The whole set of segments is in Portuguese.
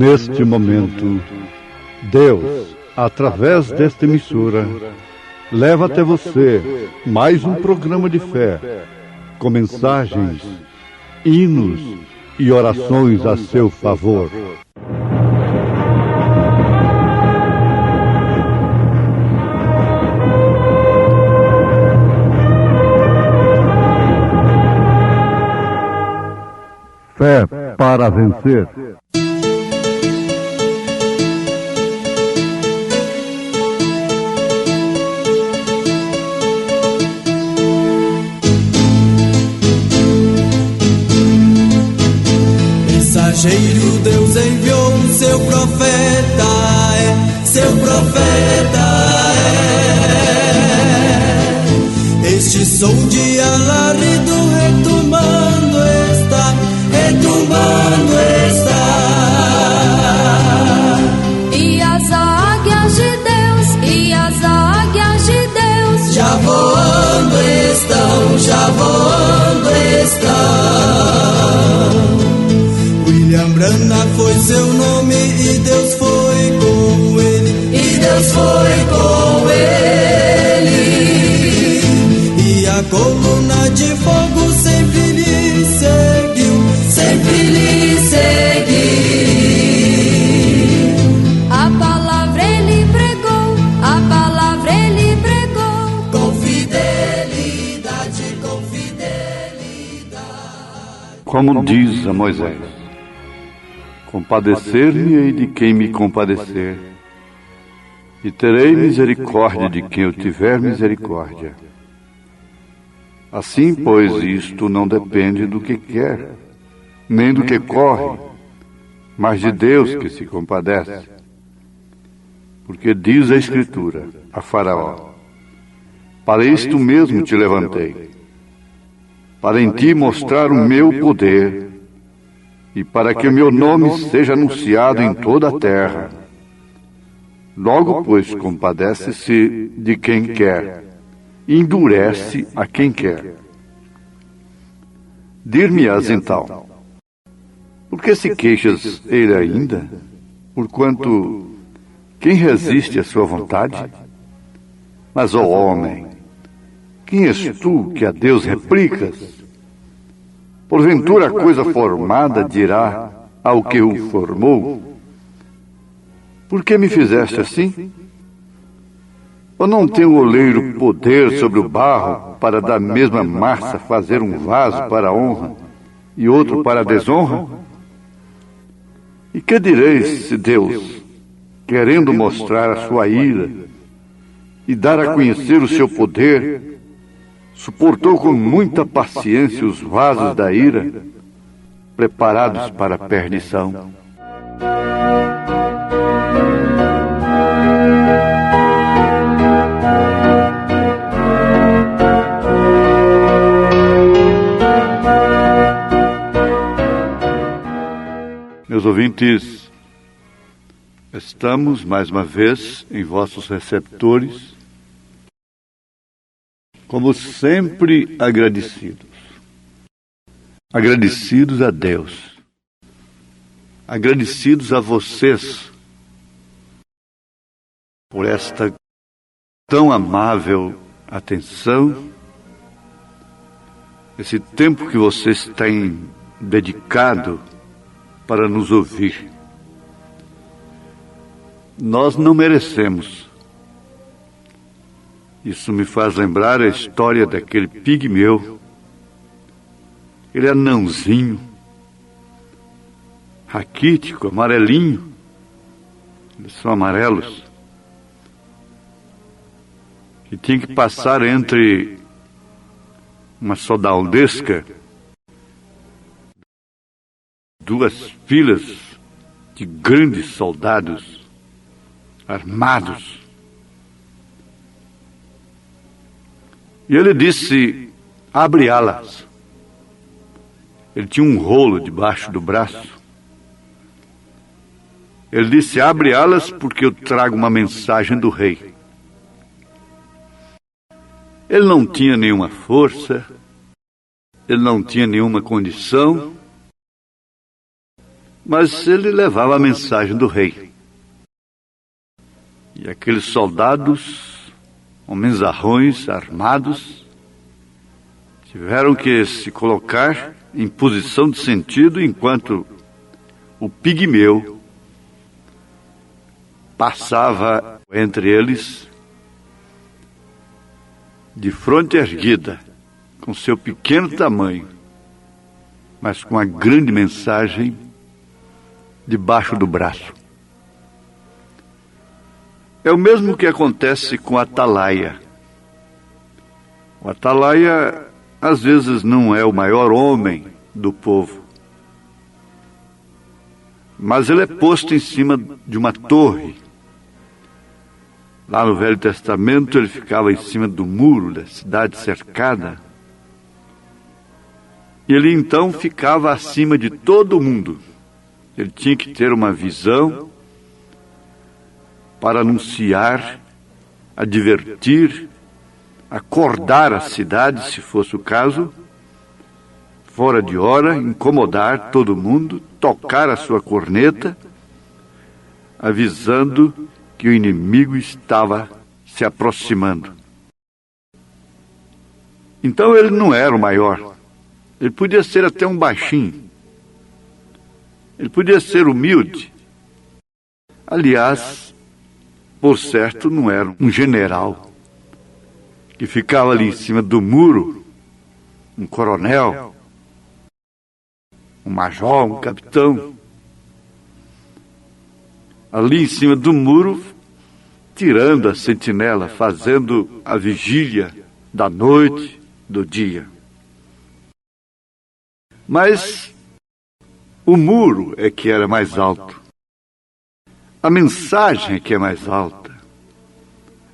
Neste momento, Deus, através desta emissora, leva até você mais um programa de fé, com mensagens, hinos e orações a seu favor. Fé para vencer. Mensageiro, Deus enviou seu profeta, seu profeta Este som de alarido retumbando está, retumbando está. E as águias de Deus, e as águias de Deus já voando estão, já voando estão. William Branham foi seu nome e Deus foi com ele, e Deus foi com ele. E a coluna de fogo sempre lhe seguiu, sempre lhe seguiu. A palavra ele pregou, a palavra ele pregou. Com fidelidade, com fidelidade. Como diz a Moisés: compadecer-me-ei de quem me compadecer, e terei misericórdia de quem eu tiver misericórdia. Assim, pois, isto não depende do que quer, nem do que corre, mas de Deus que se compadece. Porque diz a Escritura a Faraó: para isto mesmo te levantei, para em ti mostrar o meu poder, e para que o meu nome seja anunciado em toda a terra. Logo, pois, compadece-se de quem quer, e endurece a quem quer. Dir-me-ás então: por que se queixas ele ainda? Porquanto quem resiste à sua vontade? Mas, ó homem, quem és tu que a Deus replicas? Porventura a coisa formada dirá ao que o formou: por que me fizeste assim? Ou não tem o oleiro poder sobre o barro para da mesma massa fazer um vaso para a honra e outro para a desonra? E que direis se Deus, querendo mostrar a sua ira e dar a conhecer o seu poder, suportou com muita paciência os vasos da ira, preparados para a perdição? Meus ouvintes, estamos mais uma vez em vossos receptores, como sempre, agradecidos. Agradecidos a Deus. Agradecidos a vocês por esta tão amável atenção, esse tempo que vocês têm dedicado para nos ouvir. Nós não merecemos. Isso me faz lembrar a história daquele pigmeu. Ele é anãozinho, raquítico, amarelinho. Eles são amarelos. E tinha que passar entre uma soldadesca, duas filas de grandes soldados armados. E ele disse: abre alas. Ele tinha um rolo debaixo do braço. Ele disse: abre alas porque eu trago uma mensagem do rei. Ele não tinha nenhuma força, ele não tinha nenhuma condição, Mas ele levava a mensagem do rei. E aqueles soldados, homenzarrões armados, tiveram que se colocar em posição de sentido enquanto o pigmeu passava entre eles de fronte erguida, com seu pequeno tamanho, mas com a grande mensagem debaixo do braço. É o mesmo que acontece com o atalaia. O atalaia, às vezes, não é o maior homem do povo, mas ele é posto em cima de uma torre. Lá no Velho Testamento, ele ficava em cima do muro da cidade cercada. E ele então ficava acima de todo mundo. Ele tinha que ter uma visão para anunciar, advertir, acordar a cidade, se fosse o caso, fora de hora, incomodar todo mundo, tocar a sua corneta, avisando que o inimigo estava se aproximando. Então ele não era o maior. Ele podia ser até um baixinho. Ele podia ser humilde. Aliás, por certo, não era um general que ficava ali em cima do muro, um coronel, um major, um capitão, ali em cima do muro, tirando a sentinela, fazendo a vigília da noite, do dia. Mas o muro é que era mais alto. A mensagem é que é mais alta.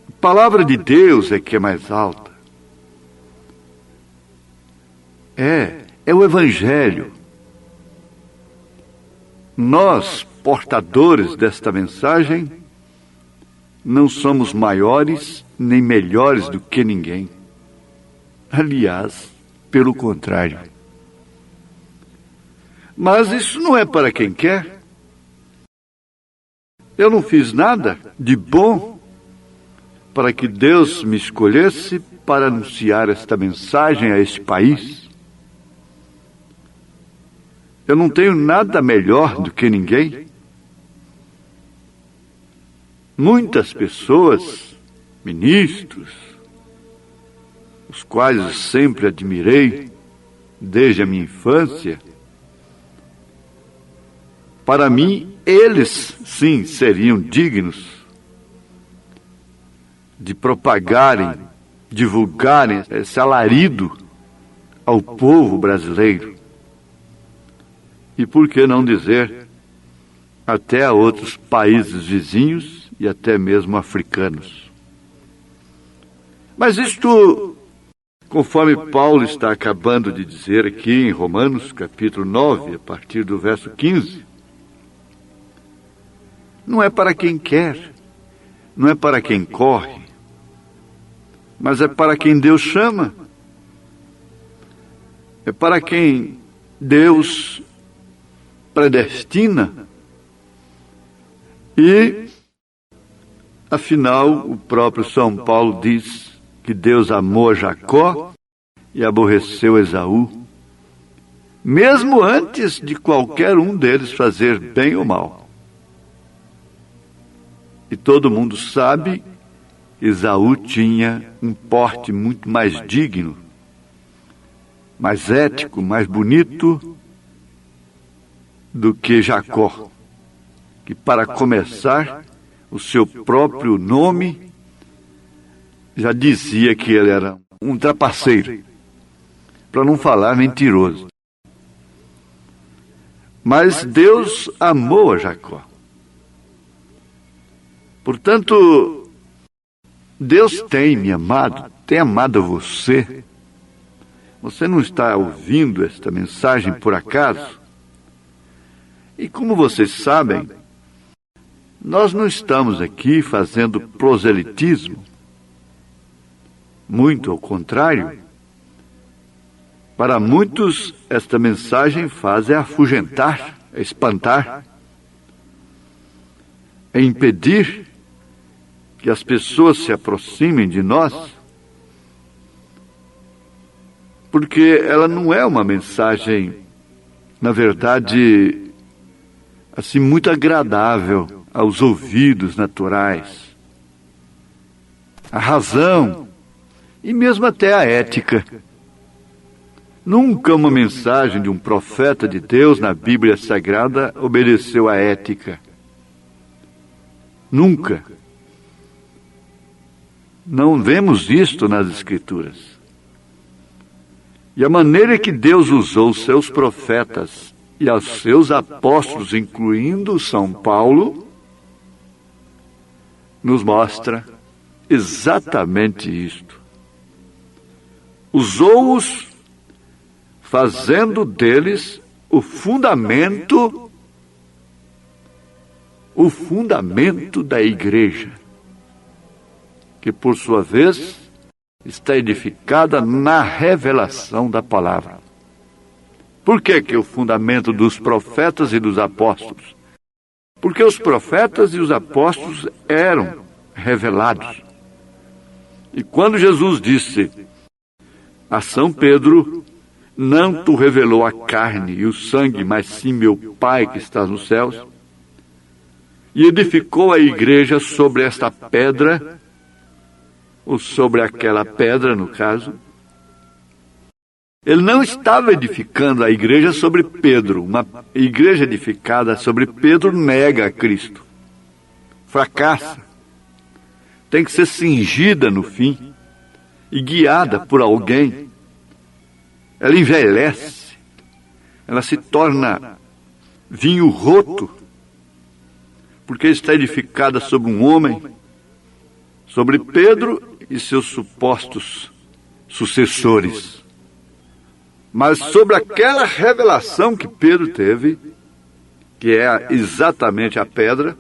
A palavra de Deus é que é mais alta. É o Evangelho. Nós, portadores desta mensagem, não somos maiores nem melhores do que ninguém. Aliás, pelo contrário. Mas isso não é para quem quer. Eu não fiz nada de bom para que Deus me escolhesse para anunciar esta mensagem a este país. Eu não tenho nada melhor do que ninguém. Muitas pessoas, ministros, os quais eu sempre admirei desde a minha infância, para mim, eles, sim, seriam dignos de propagarem, divulgarem esse alarido ao povo brasileiro. E por que não dizer até a outros países vizinhos e até mesmo africanos. Mas isto, conforme Paulo está acabando de dizer aqui em Romanos, capítulo 9, a partir do verso 15, não é para quem quer, não é para quem corre, mas é para quem Deus chama. É para quem Deus predestina. E, afinal, o próprio São Paulo diz que Deus amou a Jacó e aborreceu Esaú, mesmo antes de qualquer um deles fazer bem ou mal. E todo mundo sabe que Esaú tinha um porte muito mais digno, mais ético, mais bonito do que Jacó, que, para começar, o seu próprio nome já dizia que ele era um trapaceiro, para não falar mentiroso. Mas Deus amou a Jacó. Portanto, Deus tem me amado, tem amado você. Você não está ouvindo esta mensagem por acaso? E como vocês sabem, nós não estamos aqui fazendo proselitismo. Muito ao contrário. Para muitos, esta mensagem faz é afugentar. é espantar, é impedir que as pessoas se aproximem de nós, porque ela não é uma mensagem, na verdade, assim, muito agradável aos ouvidos naturais. A razão e mesmo até a ética. Nunca uma mensagem de um profeta de Deus na Bíblia Sagrada obedeceu à ética. Nunca. Não vemos isto nas Escrituras. E a maneira que Deus usou os seus profetas e os seus apóstolos, incluindo São Paulo, nos mostra exatamente isto. Usou-os fazendo deles o fundamento da igreja, que por sua vez está edificada na revelação da palavra. Por que o fundamento dos profetas e dos apóstolos? Porque os profetas e os apóstolos eram revelados. E quando Jesus disse a São Pedro, não te revelou a carne e o sangue, mas sim meu Pai que está nos céus, e edificou a igreja sobre esta pedra, ou sobre aquela pedra, no caso, ele não estava edificando a igreja sobre Pedro. Uma igreja edificada sobre Pedro nega a Cristo, fracassa, tem que ser cingida no fim e guiada por alguém. Ela envelhece, ela se torna vinho roto, porque está edificada sobre um homem, sobre Pedro e seus supostos sucessores. Mas sobre aquela revelação que Pedro teve, que é exatamente a pedra,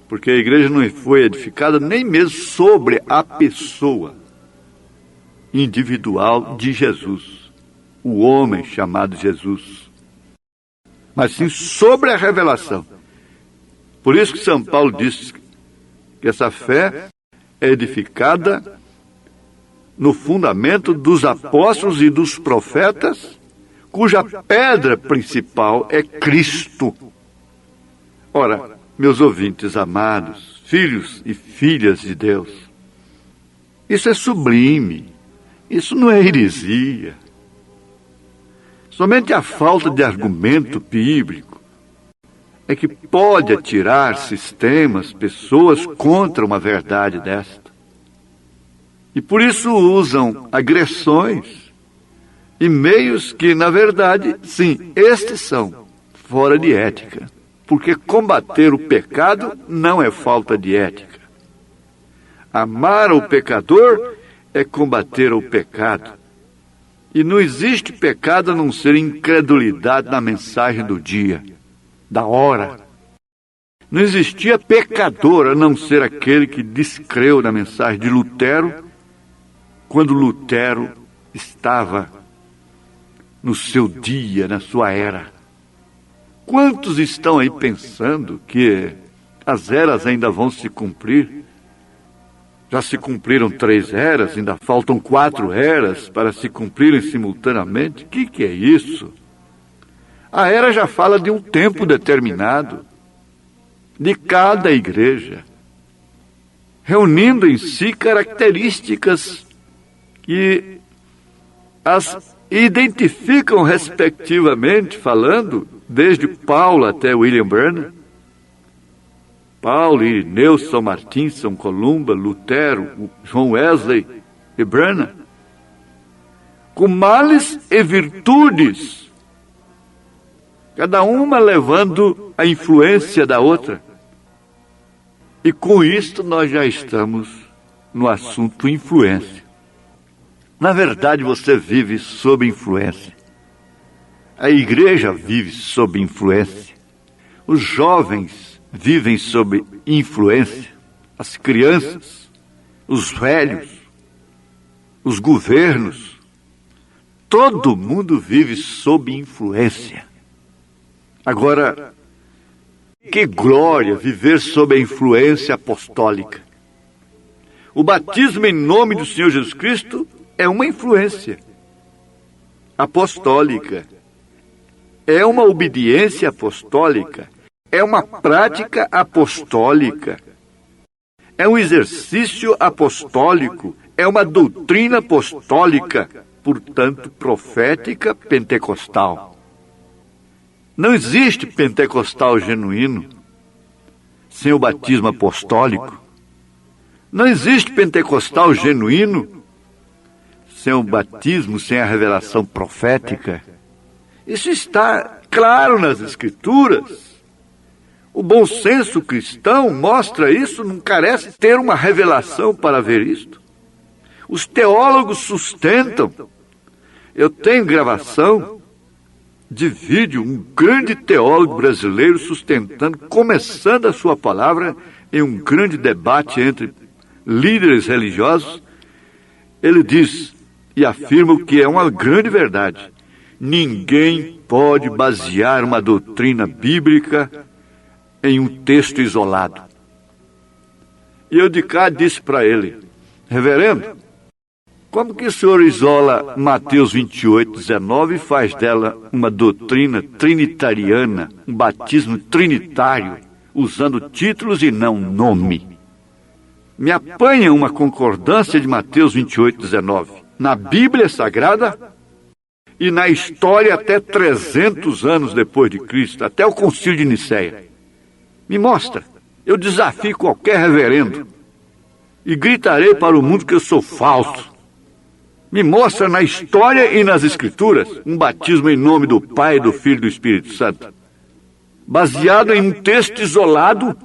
porque a igreja não foi edificada nem mesmo sobre a pessoa individual de Jesus, o homem chamado Jesus, mas sim sobre a revelação. Por isso que São Paulo diz que essa fé é edificada no fundamento dos apóstolos e dos profetas, cuja pedra principal é Cristo. Ora, meus ouvintes amados, filhos e filhas de Deus, isso é sublime, isso não é heresia. Somente a falta de argumento bíblico é que pode atirar sistemas, pessoas contra uma verdade desta. E por isso usam agressões e meios que, na verdade, sim, estes são fora de ética. Porque combater o pecado não é falta de ética. Amar o pecador é combater o pecado. E não existe pecado a não ser incredulidade na mensagem do dia, da hora. Não existia pecador a não ser aquele que descreu na mensagem de Lutero, quando Lutero estava no seu dia, na sua era. Quantos estão aí pensando que as eras ainda vão se cumprir? Já se cumpriram 3 eras, ainda faltam 4 eras para se cumprirem simultaneamente? O que é isso? A era já fala de um tempo determinado, de cada igreja, reunindo em si características que as identificam respectivamente, falando, desde Paulo até William Branham, Paulo, Irineu, São Martim, São Columba, Lutero, João Wesley e Branham, com males e virtudes, cada uma levando a influência da outra. E com isto nós já estamos no assunto influência. Na verdade, você vive sob influência. A igreja vive sob influência. Os jovens vivem sob influência. As crianças, os velhos, os governos, todo mundo vive sob influência. Agora, que glória viver sob a influência apostólica. O batismo em nome do Senhor Jesus Cristo é uma influência apostólica. É uma obediência apostólica. É uma prática apostólica. É um exercício apostólico. É uma doutrina apostólica, portanto, profética pentecostal. Não existe pentecostal genuíno sem o batismo apostólico. Não existe pentecostal genuíno sem o batismo, sem a revelação profética. Isso está claro nas Escrituras. O bom senso cristão mostra isso, não carece ter uma revelação para ver isto. Os teólogos sustentam. Eu tenho gravação de vídeo, um grande teólogo brasileiro sustentando, começando a sua palavra em um grande debate entre líderes religiosos. Ele diz e afirma o que é uma grande verdade: ninguém pode basear uma doutrina bíblica em um texto isolado. E eu de cá disse para ele: reverendo, como que o senhor isola Mateus 28:19 e faz dela uma doutrina trinitariana, um batismo trinitário, usando títulos e não nome? Me apanha uma concordância de Mateus 28:19 na Bíblia Sagrada e na história até 300 anos depois de Cristo, até o Concílio de Nicéia. Me mostra. Eu desafio qualquer reverendo e gritarei para o mundo que eu sou falso. Me mostra na história e nas Escrituras um batismo em nome do Pai, do Filho e do Espírito Santo, baseado em um texto isolado.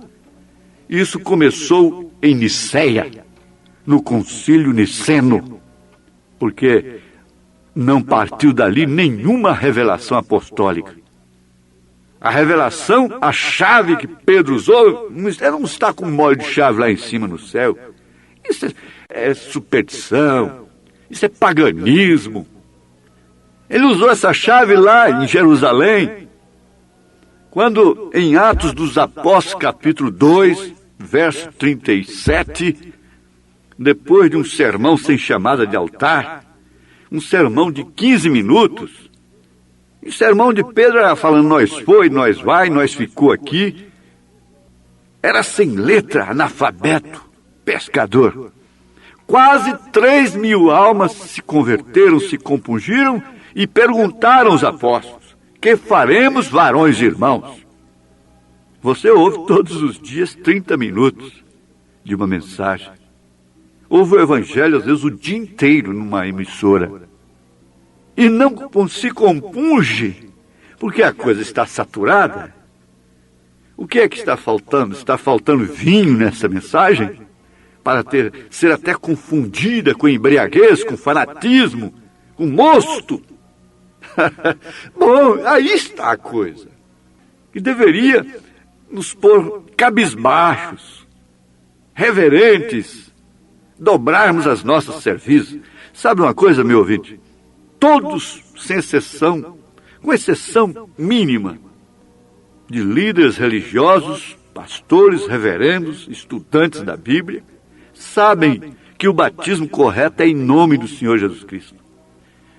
Isso começou em Nicéia, no Concílio Niceno, porque não partiu dali nenhuma revelação apostólica. A revelação, a chave que Pedro usou, não está com um molde de chave lá em cima no céu. Isso é superstição, isso é paganismo. Ele usou essa chave lá em Jerusalém, quando em Atos dos Apóstolos, capítulo 2, verso 37, depois de um sermão sem chamada de altar, um sermão de 15 minutos, e o sermão de Pedro era falando: nós foi, nós vai, nós ficou aqui. Era sem letra, analfabeto, pescador. Quase 3.000 almas se converteram, se compungiram e perguntaram aos apóstolos: que faremos, varões e irmãos? Você ouve todos os dias 30 minutos de uma mensagem. Ouve o evangelho, às vezes, o dia inteiro numa emissora. E não se compunge, porque a coisa está saturada. O que é que está faltando? Está faltando vinho nessa mensagem? Para ser até confundida com embriaguez, com fanatismo, com mosto? Bom, aí está a coisa. Que deveria nos pôr cabisbaixos, reverentes, dobrarmos as nossas cerviças. Sabe uma coisa, meu ouvinte? Todos, sem exceção, com exceção mínima, de líderes religiosos, pastores, reverendos, estudantes da Bíblia, sabem que o batismo correto é em nome do Senhor Jesus Cristo.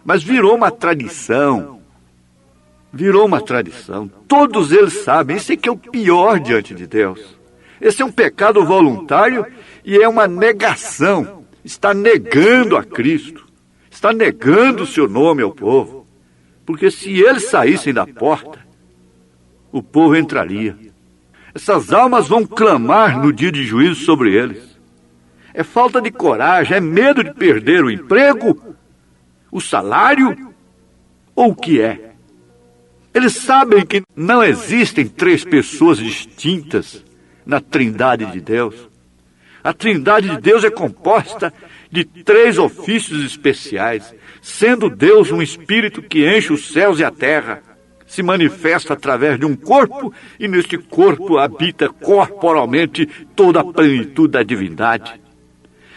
Mas virou uma tradição. Virou uma tradição. Todos eles sabem. Isso é que é o pior diante de Deus. Esse é um pecado voluntário e é uma negação. Está negando a Cristo. Está negando o seu nome ao povo. Porque se eles saíssem da porta, o povo entraria. Essas almas vão clamar no dia de juízo sobre eles. É falta de coragem, é medo de perder o emprego, o salário, ou o que é? Eles sabem que não existem três pessoas distintas na Trindade de Deus. A Trindade de Deus é composta de três ofícios especiais, sendo Deus um Espírito que enche os céus e a terra, se manifesta através de um corpo, e neste corpo habita corporalmente toda a plenitude da divindade.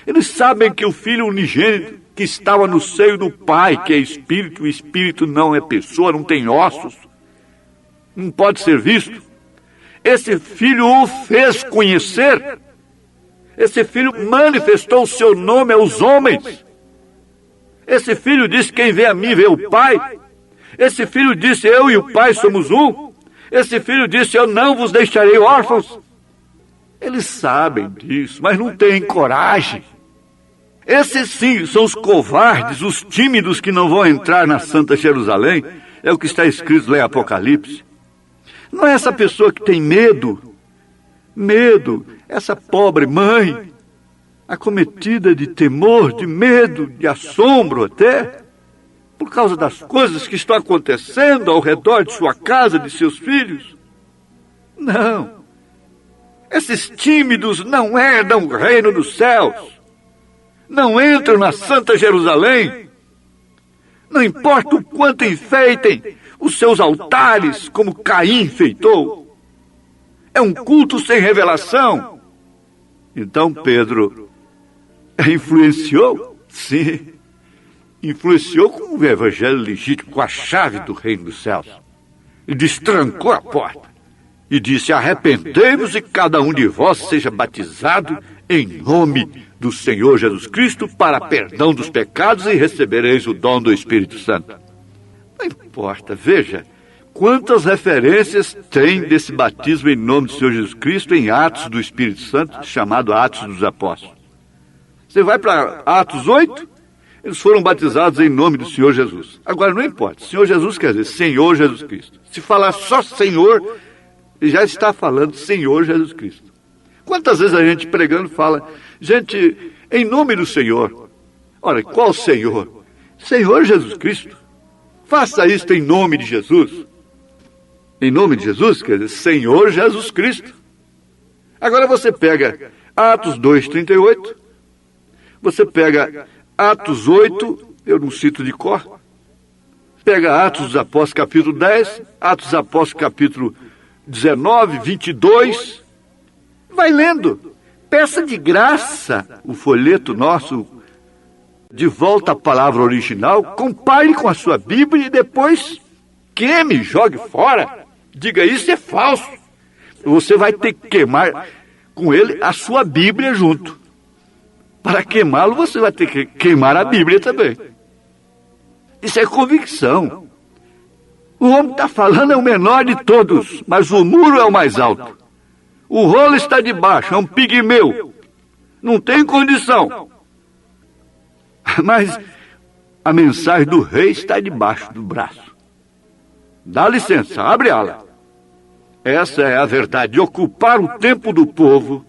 Eles sabem que o Filho unigênito, que estava no seio do Pai, que é Espírito, o Espírito não é pessoa, não tem ossos. não pode ser visto. Esse Filho o fez conhecer. Esse Filho manifestou o seu nome aos homens. Esse Filho disse: quem vê a mim vê o Pai. Esse Filho disse: eu e o Pai somos um. Esse Filho disse: eu não vos deixarei órfãos. Eles sabem disso, mas não têm coragem. Esses sim são os covardes, os tímidos que não vão entrar na Santa Jerusalém. É o que está escrito lá em Apocalipse. Não é essa pessoa que tem medo, essa pobre mãe, acometida de temor, de medo, de assombro até, por causa das coisas que estão acontecendo ao redor de sua casa, de seus filhos. Não. Esses tímidos não herdam o reino dos céus. Não entram na Santa Jerusalém. Não importa o quanto enfeitem os seus altares, como Caim enfeitou. É um culto sem revelação. Então Pedro influenciou? Sim. Influenciou com o evangelho legítimo, com a chave do reino dos céus. E destrancou a porta. E disse: arrependei-vos e cada um de vós seja batizado em nome do Senhor Jesus Cristo para perdão dos pecados e recebereis o dom do Espírito Santo. Não importa, veja, quantas referências tem desse batismo em nome do Senhor Jesus Cristo em Atos do Espírito Santo, chamado Atos dos Apóstolos. Você vai para Atos 8, eles foram batizados em nome do Senhor Jesus. Agora, não importa, Senhor Jesus quer dizer Senhor Jesus Cristo. Se falar só Senhor, já está falando Senhor Jesus Cristo. Quantas vezes a gente pregando fala: gente, em nome do Senhor. Ora, qual Senhor? Senhor Jesus Cristo. Faça isto em nome de Jesus. Em nome de Jesus, quer dizer, Senhor Jesus Cristo. Agora você pega Atos 2:38, você pega Atos 8, eu não cito de cor, pega Atos dos Apóstolos capítulo 10, Atos dos Apóstolos capítulo 19, 22, vai lendo. Peça de graça o folheto nosso, de volta à palavra original, compare com a sua Bíblia e depois queime, jogue fora. Diga: isso é falso. Você vai ter que queimar com ele a sua Bíblia junto. Para queimá-lo, você vai ter que queimar a Bíblia também. Isso é convicção. O homem que está falando é o menor de todos, mas o muro é o mais alto. O rolo está debaixo, é um pigmeu. Não tem condição. Mas a mensagem do rei está debaixo do braço. Dá licença, abre ala. Essa é a verdade, ocupar o tempo do povo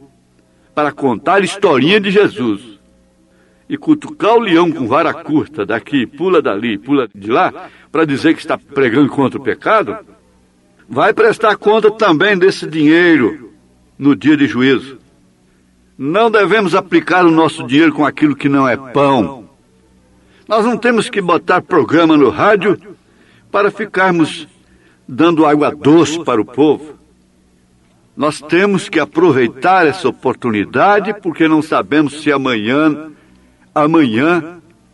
para contar a historinha de Jesus. E cutucar o leão com vara curta, daqui, pula dali, pula de lá, para dizer que está pregando contra o pecado, vai prestar conta também desse dinheiro no dia de juízo. Não devemos aplicar o nosso dinheiro com aquilo que não é pão. Nós não temos que botar programa no rádio para ficarmos dando água doce para o povo. Nós temos que aproveitar essa oportunidade, porque não sabemos se amanhã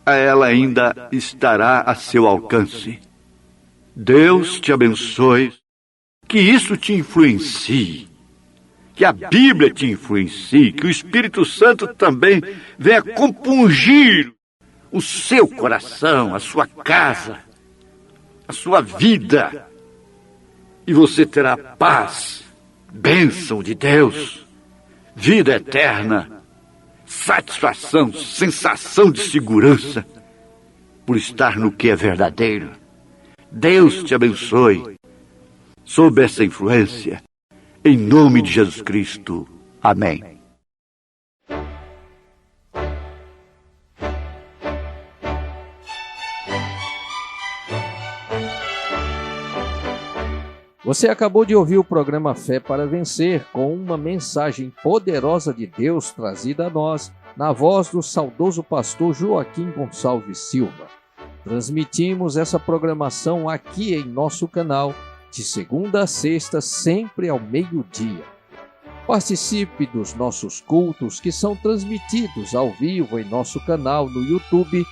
ela ainda estará a seu alcance. Deus te abençoe, que isso te influencie, que a Bíblia te influencie, que o Espírito Santo também venha compungir o seu coração, a sua casa, a sua vida, e você terá paz, bênção de Deus, vida eterna, satisfação, sensação de segurança, por estar no que é verdadeiro. Deus te abençoe, sob essa influência, em nome de Jesus Cristo. Amém. Você acabou de ouvir o programa Fé para Vencer, com uma mensagem poderosa de Deus trazida a nós, na voz do saudoso pastor Joaquim Gonçalves Silva. Transmitimos essa programação aqui em nosso canal, de segunda a sexta, sempre ao meio-dia. Participe dos nossos cultos, que são transmitidos ao vivo em nosso canal no YouTube,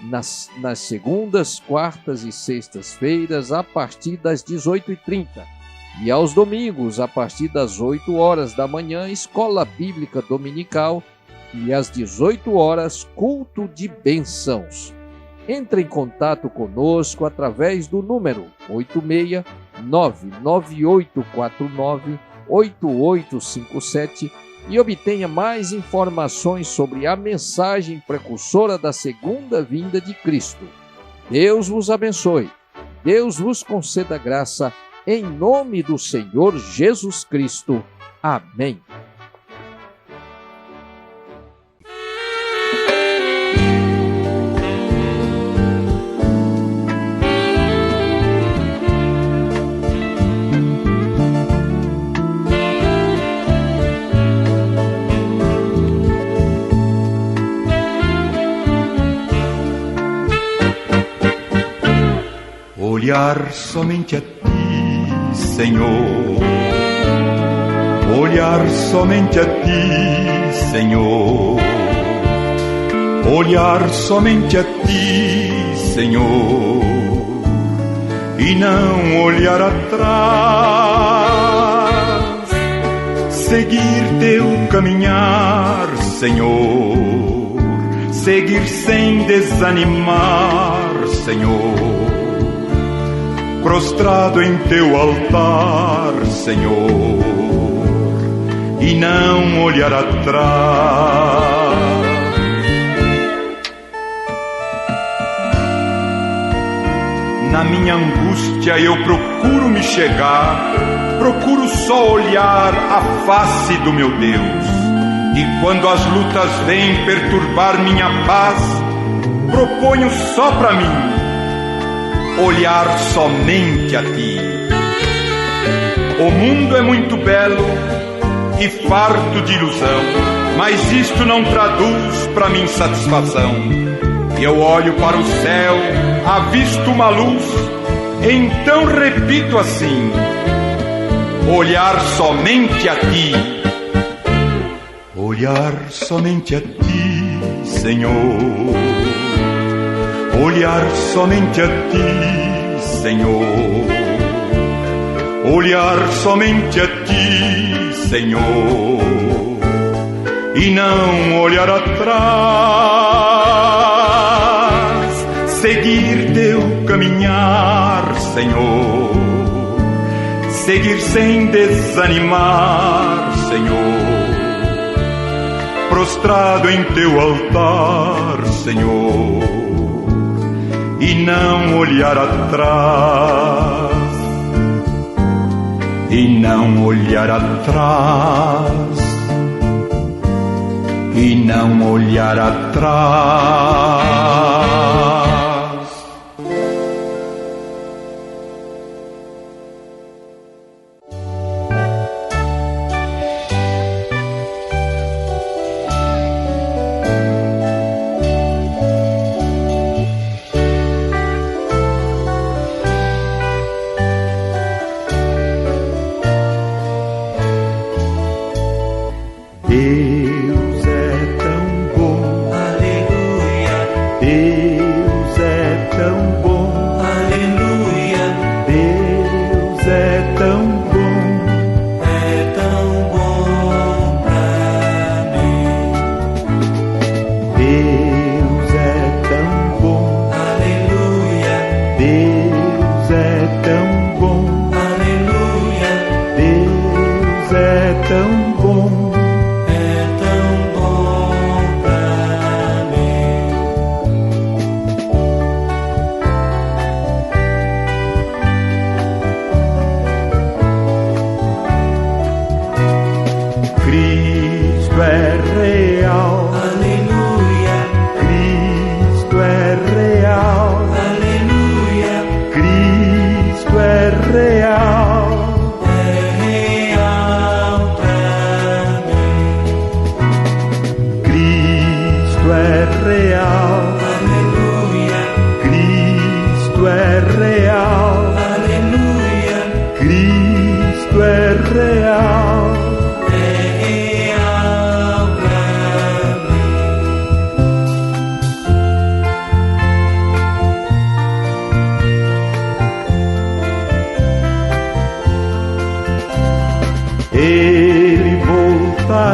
nas segundas, quartas e sextas-feiras, a partir das 18h30. E aos domingos, a partir das 8 horas da manhã, Escola Bíblica Dominical e às 18 horas, culto de bênçãos. Entre em contato conosco através do número 86998498857 e obtenha mais informações sobre a mensagem precursora da segunda vinda de Cristo. Deus vos abençoe. Deus vos conceda graça, em nome do Senhor Jesus Cristo. Amém. Olhar somente a ti, Senhor. Olhar somente a ti, Senhor. Olhar somente a ti, Senhor. E não olhar atrás. Seguir teu caminhar, Senhor. Seguir sem desanimar, Senhor. Prostrado em teu altar, Senhor, e não olhar atrás. Na minha angústia eu procuro me chegar, procuro só olhar a face do meu Deus. E quando as lutas vêm perturbar minha paz, proponho só pra mim olhar somente a ti. O mundo é muito belo e farto de ilusão, mas isto não traduz pra mim satisfação. Eu olho para o céu, avisto uma luz, então repito assim: olhar somente a ti. Olhar somente a ti, Senhor. Olhar somente a ti, Senhor. Olhar somente a ti, Senhor. E não olhar atrás. Seguir teu caminhar, Senhor. Seguir sem desanimar, Senhor. Prostrado em teu altar, Senhor. E não olhar atrás, e não olhar atrás, e não olhar atrás. Deus é tão bom, aleluia. Deus é tão bom, aleluia. Deus é tão bom pra mim. Deus é tão bom, aleluia. Deus é tão bom, aleluia. Deus é tão bom. Cristo é real, aleluia. Cristo é real, aleluia. Cristo é real pra mim. Cristo é real, aleluia. Cristo é real, aleluia. Cristo é real.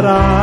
dará.